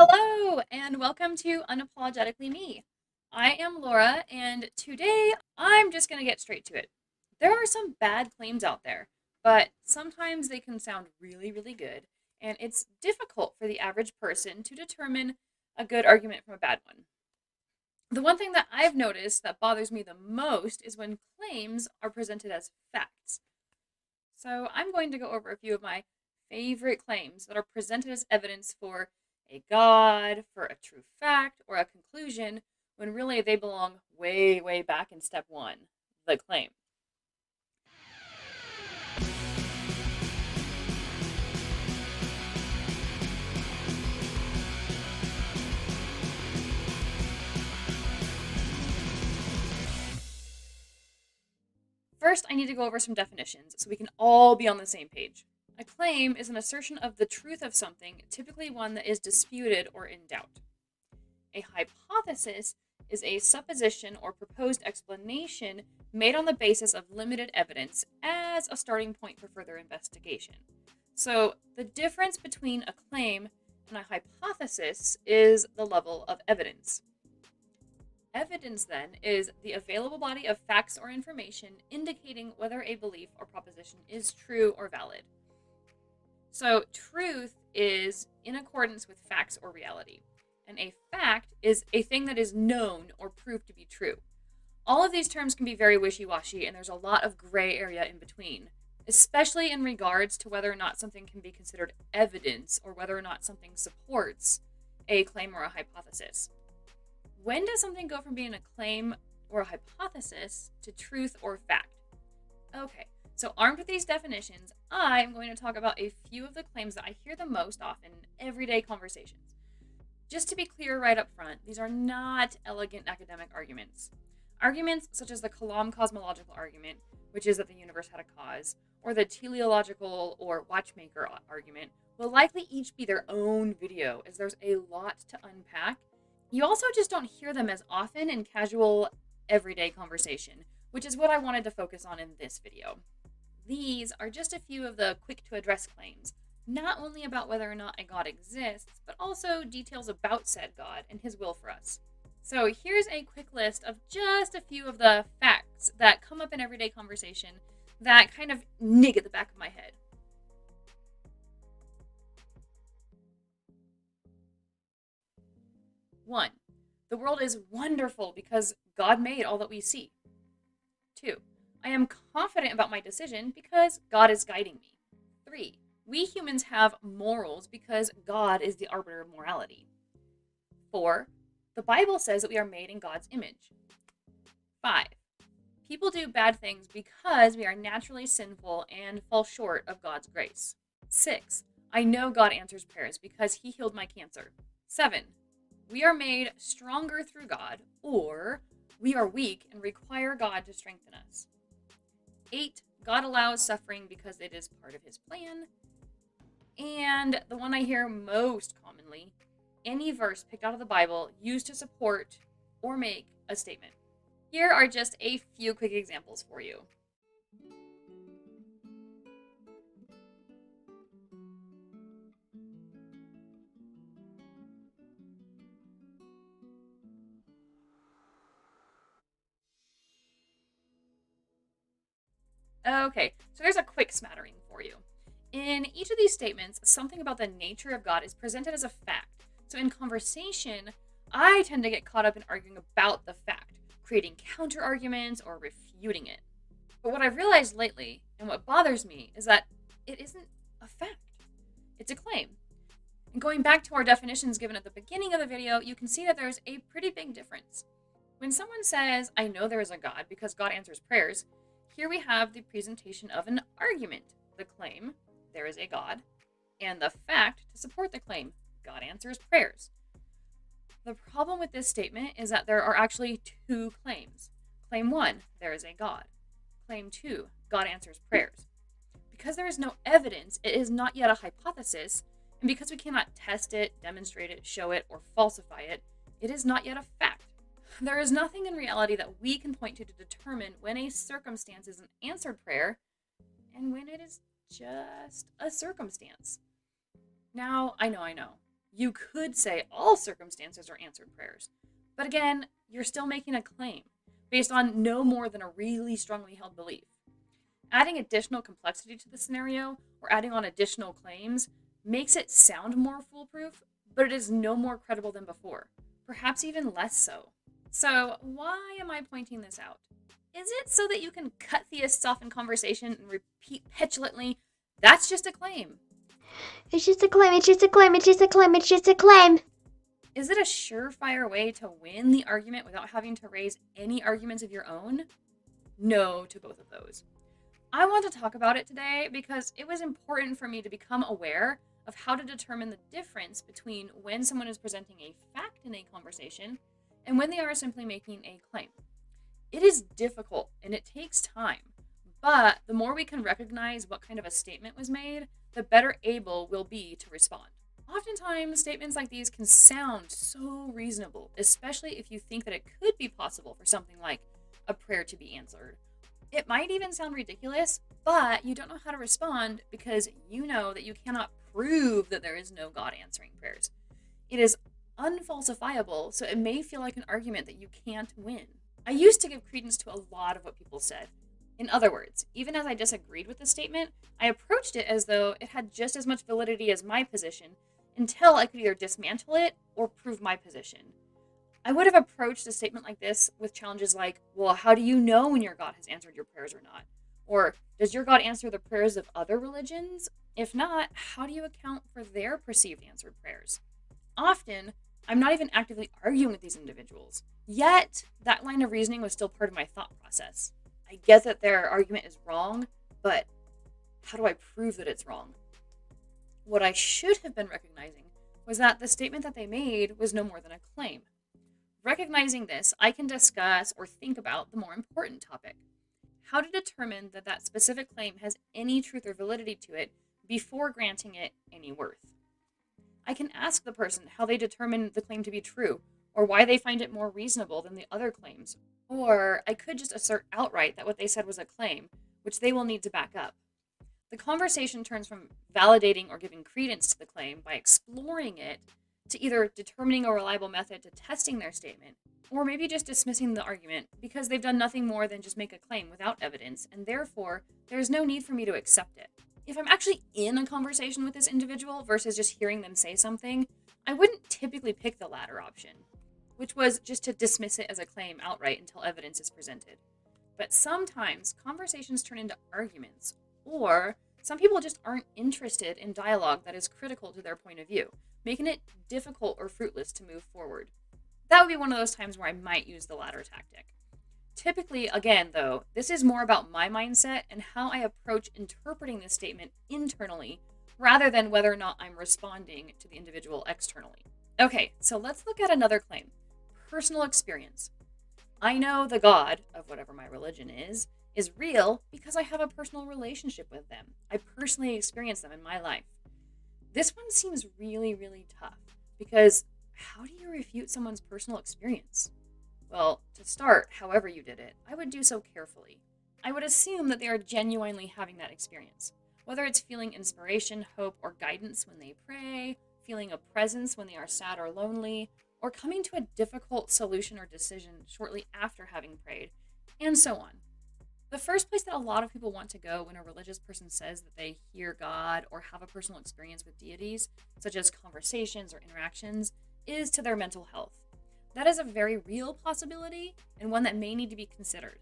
Hello, and welcome to Unapologetically Me. I am Laura, and today I'm just going to get straight to it. There are some bad claims out there, but sometimes they can sound really, really good, and it's difficult for the average person to determine a good argument from a bad one. The one thing that I've noticed that bothers me the most is when claims are presented as facts. So I'm going to go over a few of my favorite claims that are presented as evidence for a god, for a true fact, or a conclusion, when really they belong way, way back in step one, the claim. First, I need to go over some definitions so we can all be on the same page. A claim is an assertion of the truth of something, typically one that is disputed or in doubt. A hypothesis is a supposition or proposed explanation made on the basis of limited evidence as a starting point for further investigation. So, the difference between a claim and a hypothesis is the level of evidence. Evidence, then, is the available body of facts or information indicating whether a belief or proposition is true or valid. So, truth is in accordance with facts or reality, and a fact is a thing that is known or proved to be true. All of these terms can be very wishy washy, and there's a lot of gray area in between, especially in regards to whether or not something can be considered evidence or whether or not something supports a claim or a hypothesis. When does something go from being a claim or a hypothesis to truth or fact? Okay, so armed with these definitions, I'm going to talk about a few of the claims that I hear the most often in everyday conversations. Just to be clear right up front, these are not elegant academic arguments. Arguments such as the Kalam cosmological argument, which is that the universe had a cause, or the teleological or watchmaker argument, will likely each be their own video, as there's a lot to unpack. You also just don't hear them as often in casual, everyday conversation, which is what I wanted to focus on in this video. These are just a few of the quick to address claims, not only about whether or not a God exists, but also details about said God and his will for us. So here's a quick list of just a few of the facts that come up in everyday conversation that kind of nig at the back of my head. 1. The world is wonderful because God made all that we see. 2. I am confident about my decision because God is guiding me. 3. We humans have morals because God is the arbiter of morality. 4. The Bible says that we are made in God's image. 5. People do bad things because we are naturally sinful and fall short of God's grace. 6. I know God answers prayers because he healed my cancer. 7. We are made stronger through God, or we are weak and require God to strengthen us. 8. God allows suffering because it is part of his plan. And the one I hear most commonly, any verse picked out of the Bible used to support or make a statement. Here are just a few quick examples for you. Okay, so there's a quick smattering for you. In each of these statements, something about the nature of God is presented as a fact. So in conversation, I tend to get caught up in arguing about the fact, creating counter arguments or refuting it. But what I've realized lately, and what bothers me, is that it isn't a fact. It's a claim. And going back to our definitions given at the beginning of the video, you can see that there's a pretty big difference. When someone says, I know there is a God because God answers prayers, here we have the presentation of an argument. The claim, there is a God, and the fact to support the claim, God answers prayers. The problem with this statement is that there are actually two claims. Claim 1, there is a God. Claim 2, God answers prayers. Because there is no evidence, it is not yet a hypothesis, and because we cannot test it, demonstrate it, show it, or falsify it, it is not yet a fact. There is nothing in reality that we can point to determine when a circumstance is an answered prayer and when it is just a circumstance. Now, I know. You could say all circumstances are answered prayers. But again, you're still making a claim based on no more than a really strongly held belief. Adding additional complexity to the scenario or adding on additional claims makes it sound more foolproof, but it is no more credible than before, perhaps even less so. So, why am I pointing this out? Is it so that you can cut theists off in conversation and repeat petulantly, that's just a claim? It's just a claim, it's just a claim, it's just a claim, it's just a claim. Is it a surefire way to win the argument without having to raise any arguments of your own? No to both of those. I want to talk about it today because it was important for me to become aware of how to determine the difference between when someone is presenting a fact in a conversation and when they are simply making a claim. It is difficult and it takes time, but the more we can recognize what kind of a statement was made, the better able we'll be to respond. Oftentimes, statements like these can sound so reasonable, especially if you think that it could be possible for something like a prayer to be answered. It might even sound ridiculous, but you don't know how to respond because you know that you cannot prove that there is no God answering prayers. It is unfalsifiable, so it may feel like an argument that you can't win. I used to give credence to a lot of what people said. In other words, even as I disagreed with the statement, I approached it as though it had just as much validity as my position until I could either dismantle it or prove my position. I would have approached a statement like this with challenges like, well, how do you know when your God has answered your prayers or not? Or, does your God answer the prayers of other religions? If not, how do you account for their perceived answered prayers? Often, I'm not even actively arguing with these individuals. Yet, that line of reasoning was still part of my thought process. I get that their argument is wrong, but how do I prove that it's wrong? What I should have been recognizing was that the statement that they made was no more than a claim. Recognizing this, I can discuss or think about the more important topic: how to determine that that specific claim has any truth or validity to it before granting it any worth. I can ask the person how they determine the claim to be true, or why they find it more reasonable than the other claims. Or I could just assert outright that what they said was a claim, which they will need to back up. The conversation turns from validating or giving credence to the claim by exploring it to either determining a reliable method to testing their statement, or maybe just dismissing the argument because they've done nothing more than just make a claim without evidence, and therefore there is no need for me to accept it. If I'm actually in a conversation with this individual versus just hearing them say something, I wouldn't typically pick the latter option, which was just to dismiss it as a claim outright until evidence is presented. But sometimes conversations turn into arguments, or some people just aren't interested in dialogue that is critical to their point of view, making it difficult or fruitless to move forward. That would be one of those times where I might use the latter tactic. Typically, again, though, this is more about my mindset and how I approach interpreting this statement internally rather than whether or not I'm responding to the individual externally. Okay, so let's look at another claim: personal experience. I know the God of whatever my religion is real because I have a personal relationship with them. I personally experience them in my life. This one seems really, really tough because how do you refute someone's personal experience? Well, to start, however you did it, I would do so carefully. I would assume that they are genuinely having that experience, whether it's feeling inspiration, hope, or guidance when they pray, feeling a presence when they are sad or lonely, or coming to a difficult solution or decision shortly after having prayed, and so on. The first place that a lot of people want to go when a religious person says that they hear God or have a personal experience with deities, such as conversations or interactions, is to their mental health. That is a very real possibility and one that may need to be considered.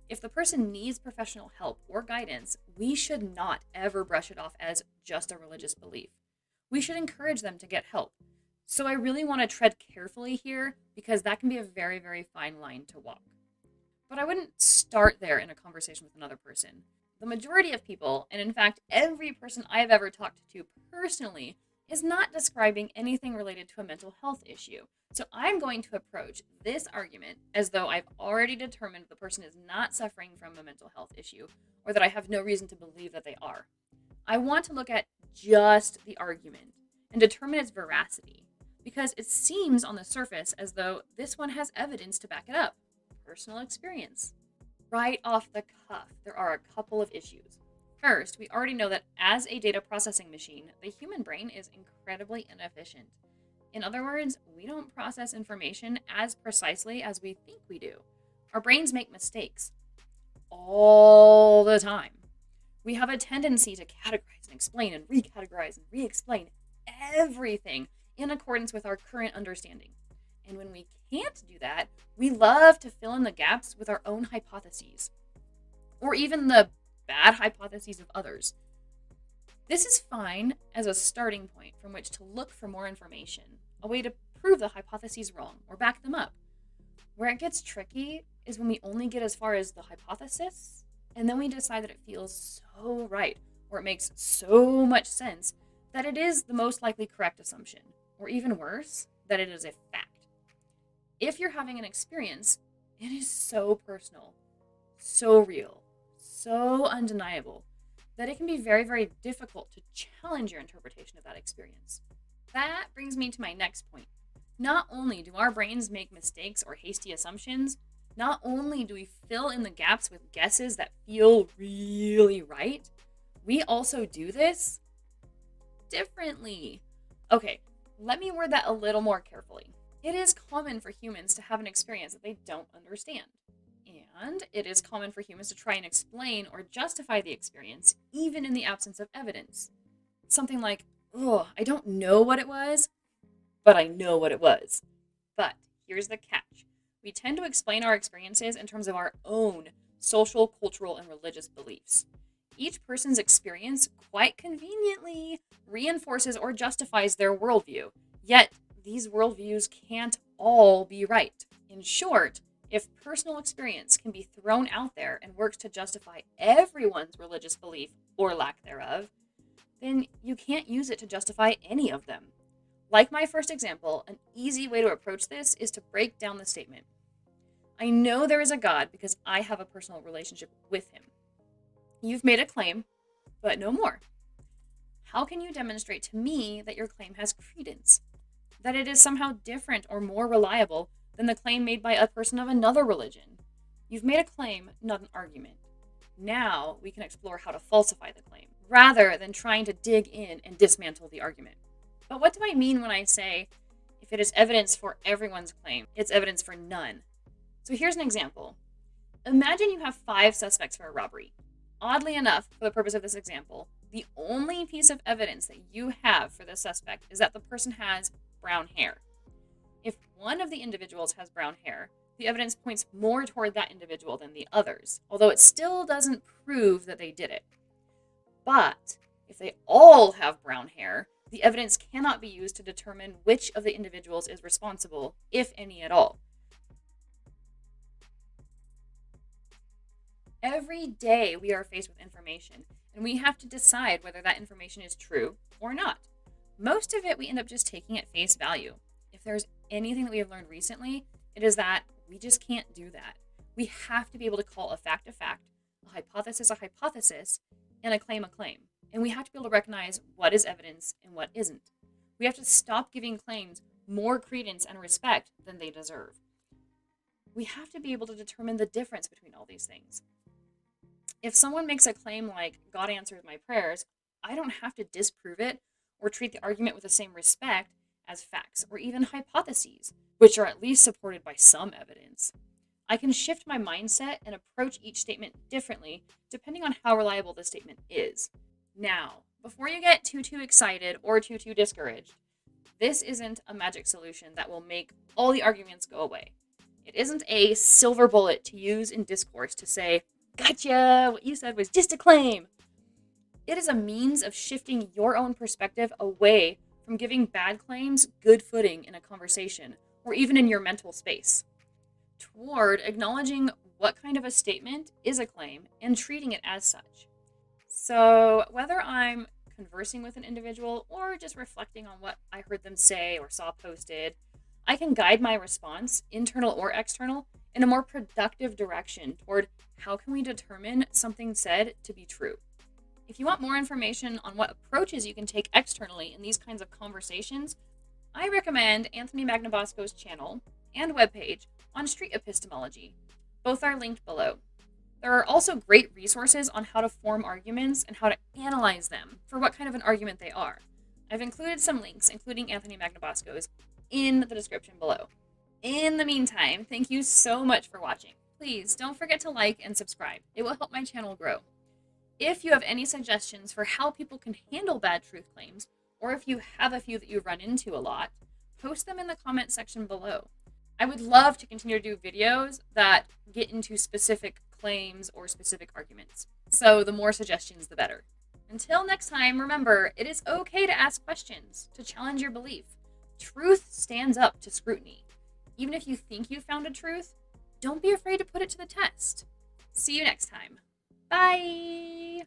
If the person needs professional help or guidance, we should not ever brush it off as just a religious belief. We should encourage them to get help. So I really want to tread carefully here because that can be a very, very fine line to walk. But I wouldn't start there in a conversation with another person. The majority of people, and in fact every person I've ever talked to personally, is not describing anything related to a mental health issue. So I'm going to approach this argument as though I've already determined the person is not suffering from a mental health issue, or that I have no reason to believe that they are. I want to look at just the argument and determine its veracity, because it seems on the surface as though this one has evidence to back it up. Personal experience. Right off the cuff, there are a couple of issues. First, we already know that as a data processing machine, the human brain is incredibly inefficient. In other words, we don't process information as precisely as we think we do. Our brains make mistakes all the time. We have a tendency to categorize and explain and recategorize and re-explain everything in accordance with our current understanding. And when we can't do that, we love to fill in the gaps with our own hypotheses, or even the bad hypotheses of others. This is fine as a starting point from which to look for more information, a way to prove the hypotheses wrong or back them up. Where it gets tricky is when we only get as far as the hypothesis, and then we decide that it feels so right, or it makes so much sense that it is the most likely correct assumption, or even worse, that it is a fact. If you're having an experience, it is so personal, so real, so undeniable, that it can be very, very difficult to challenge your interpretation of that experience. That brings me to my next point. Not only do our brains make mistakes or hasty assumptions, not only do we fill in the gaps with guesses that feel really right, we also do this differently. Okay, let me word that a little more carefully. It is common for humans to have an experience that they don't understand. And it is common for humans to try and explain or justify the experience, even in the absence of evidence. Something like, oh, I don't know what it was, but I know what it was. But here's the catch. We tend to explain our experiences in terms of our own social, cultural, and religious beliefs. Each person's experience quite conveniently reinforces or justifies their worldview, yet these worldviews can't all be right. In short, if personal experience can be thrown out there and works to justify everyone's religious belief or lack thereof, then you can't use it to justify any of them. Like my first example, an easy way to approach this is to break down the statement. I know there is a God because I have a personal relationship with him. You've made a claim, but no more. How can you demonstrate to me that your claim has credence? That it is somehow different or more reliable than the claim made by a person of another religion? You've made a claim, not an argument. Now we can explore how to falsify the claim, rather than trying to dig in and dismantle the argument. But what do I mean when I say, if it is evidence for everyone's claim, it's evidence for none? So here's an example. Imagine you have 5 suspects for a robbery. Oddly enough, for the purpose of this example, the only piece of evidence that you have for the suspect is that the person has brown hair. If one of the individuals has brown hair, the evidence points more toward that individual than the others, although it still doesn't prove that they did it. But if they all have brown hair, the evidence cannot be used to determine which of the individuals is responsible, if any at all. Every day we are faced with information, and we have to decide whether that information is true or not. Most of it we end up just taking at face value. If there's anything that we have learned recently, it is that we just can't do that. We have to be able to call a fact, a hypothesis, and a claim. And we have to be able to recognize what is evidence and what isn't. We have to stop giving claims more credence and respect than they deserve. We have to be able to determine the difference between all these things. If someone makes a claim like, God answers my prayers, I don't have to disprove it or treat the argument with the same respect as facts or even hypotheses, which are at least supported by some evidence. I can shift my mindset and approach each statement differently depending on how reliable the statement is. Now, before you get too excited or too discouraged, this isn't a magic solution that will make all the arguments go away. It isn't a silver bullet to use in discourse to say, gotcha, what you said was just a claim. It is a means of shifting your own perspective away from giving bad claims good footing in a conversation or even in your mental space, toward acknowledging what kind of a statement is a claim and treating it as such. So whether I'm conversing with an individual or just reflecting on what I heard them say or saw posted, I can guide my response, internal or external, in a more productive direction toward how can we determine something said to be true. If you want more information on what approaches you can take externally in these kinds of conversations, I recommend Anthony Magnabosco's channel and webpage on street epistemology. Both are linked below. There are also great resources on how to form arguments and how to analyze them for what kind of an argument they are. I've included some links, including Anthony Magnabosco's, in the description below. In the meantime, thank you so much for watching. Please don't forget to like and subscribe. It will help my channel grow. If you have any suggestions for how people can handle bad truth claims, or if you have a few that you run into a lot, post them in the comment section below. I would love to continue to do videos that get into specific claims or specific arguments. So the more suggestions, the better. Until next time, remember, it is okay to ask questions, to challenge your belief. Truth stands up to scrutiny. Even if you think you found a truth, don't be afraid to put it to the test. See you next time. Bye!